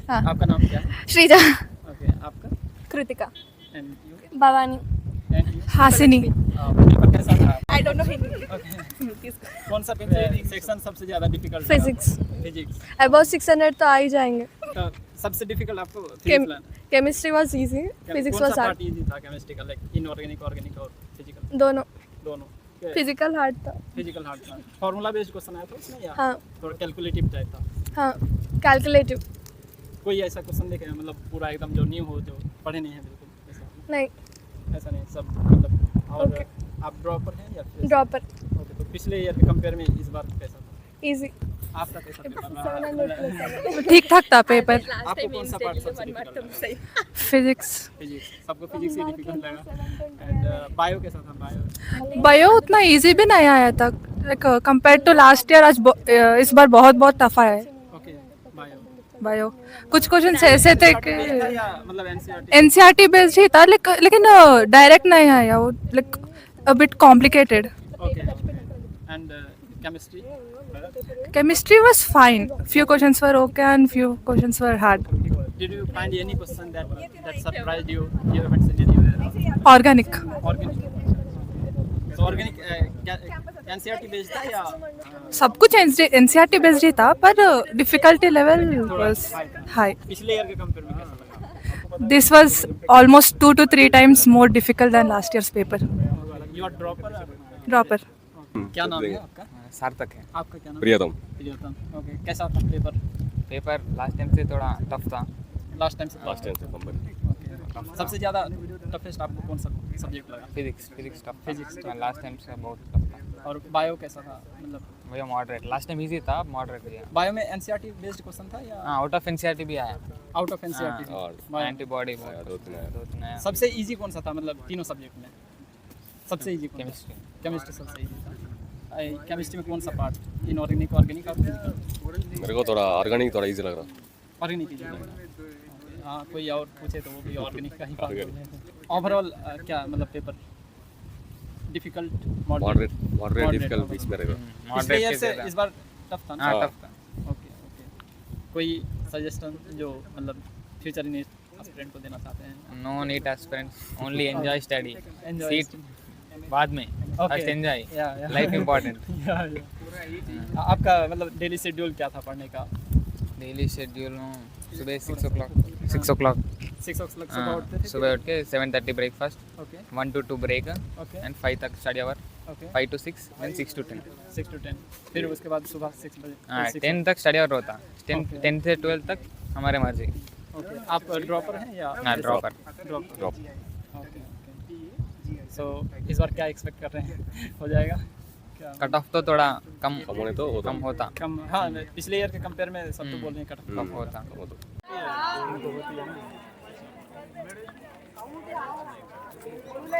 हाँ। आपका नाम क्या है? श्रीजा, ओके, आपका? Kritika, and you? Bhavani, and you? Hasini. Paper कैसा था? I don't know Hindi. Okay. कौन सा सेक्शन सबसे ज़्यादा डिफिकल्ट फिजिक्स। फिजिक्स। अबाउट 600 तो आ ही जाएंगे। तो सबसे डिफिकल्ट आपको फिजिक्स लगा? केमिस्ट्री वाज इजी, फिजिक्स कौन वाज सा हार्ड। पार्ट इजी था केमिस्ट्री का, लाइक इनऑर्गेनिक, ऑर्गेनिक और फिजिकल दोनों। दोनों? फिजिकल हार्ड था। फिजिकल हार्ड था। फार्मूला बेस्ड क्वेश्चन आया था उसमें या हाँ थोड़ा कैलकुलेटिव टाइप था? हाँ, कैलकुलेटिव। कोई ऐसा क्वेश्चन देखे हैं मतलब पूरा एकदम जो न्यू हो, जो पढ़े नहीं है बिल्कुल ऐसा? नहीं, ऐसा नहीं, सब मतलब। और Okay. आप ड्रॉपर हैं या फिर? ड्रॉपर। ओके, तो पिछले ईयर के कंपेयर में इस बार कैसा था? इजी। आपका कैसा पेपर रहा? ठीक ठाक था पेपर। आपको कौन सा पार्ट सबसे डिफिकल्ट लगा? फिजिक्स। फिजिक्स सबको फिजिक्स ही डिफिकल्ट लगा। एंड बायो कैसा था? बायो? बायो उतना इजी भी नहीं आया था, like compare to last year आज इस बार बहुत बहुत टफ आया है ओके, बायो बायो। कुछ क्वेश्चन ऐसे थे कि या मतलब एनसीईआरटी? एनसीईआरटी बेस्ड ही था, लेकिन डायरेक्ट नहीं आया वो, like a bit complicated. Okay. And chemistry? Chemistry was fine. Few questions were okay and few questions were hard. Did you find any question that surprised you? You haven't seen anywhere? Organic. Organic. So organic NCERT based था या सब कुछ NCERT based ही था, पर difficulty level was high. पिछले year के compare में कैसा लगा? This was almost 2 to 3 times more difficult than last year's paper. You are dropper? Dropper. क्या नाम है आपका? सार्थक है। आपका क्या नाम? प्रियतम। प्रियतम। ओके, कैसा था पेपर? पेपर लास्ट टाइम से थोड़ा टफ था। लास्ट टाइम से? लास्ट टाइम से कंपेयर। ओके। सबसे ज़्यादा टफेस्ट आपको कौन सा सब्जेक्ट लगा? Physics tough Physics tough। Last time से बहुत टफ था। और बायो कैसा था? मतलब भैया मॉडरेट, लास्ट टाइम इजी था, मॉडरेट गया। बायो में एनसीईआरटी बेस्ड क्वेश्चन था या हाँ, आउट ऑफ एनसीईआरटी भी आया। Out of NCERT? और एंटीबॉडी दो तीन आया। दो तीन आया। सबसे इजी कौन सा था मतलब तीनों सब्जेक्ट में? सबसे इजी कौन? केमिस्ट्री। केमिस्ट्री सबसे इजी था। केमिस्ट्री में कौन सा पार्ट? इनऑर्गेनिक, ऑर्गेनिक और फिजिकल? मेरे को थोड़ा ऑर्गेनिक थोड़ा इजी लग रहा। ऑर्गेनिक इजी लग रहा। हाँ, कोई और पूछे तो वो भी ऑर्गेनिक का ही पार्ट। ओवरऑल क्या मतलब पेपर डिफिकल्ट? मॉडरेट डिफिकल्ट बीच में रहेगा। पिछले ईयर से इस बार टफ था ना? हाँ, हाँ। टफ था। Okay okay. कोई सजेशन जो मतलब फ्यूचर इन एस्पिरेंट को देना चाहते हैं? No NEET aspirants, only enjoy study. Enjoy seat बाद में, फर्स्ट एंजॉय, या लाइफ इम्पोर्टेंट। आपका मतलब डेली शेड्यूल क्या था पढ़ने का? डेली शेड्यूल सुबह 6 o'clock 6 o'clock 6 o'clock सुबह उठते थे? सुबह उठ के 7:30 breakfast, okay 1 to 2 break okay and 5 तक study hour, okay. 5 to 6 then 6 to 10। 6 to 10 फिर उसके बाद सुबह 6 बजे? हाँ, 6 10 तक स्टडी आवर होता, 10 Okay. 10 से 12 तक हमारे मर्जी। ओके। आप ड्रॉपर हैं या? हाँ, dropper. Dropper. Drop. Okay okay. So इस बार क्या एक्सपेक्ट कर रहे हैं? हो जाएगा क्या? कट ऑफ तो थोड़ा कम कम होने तो होता। कम होता कम? हाँ, पिछले ईयर के कंपेयर में सब तो बोल रहे हैं कट कम होता। कम होता। उनको होती है ना।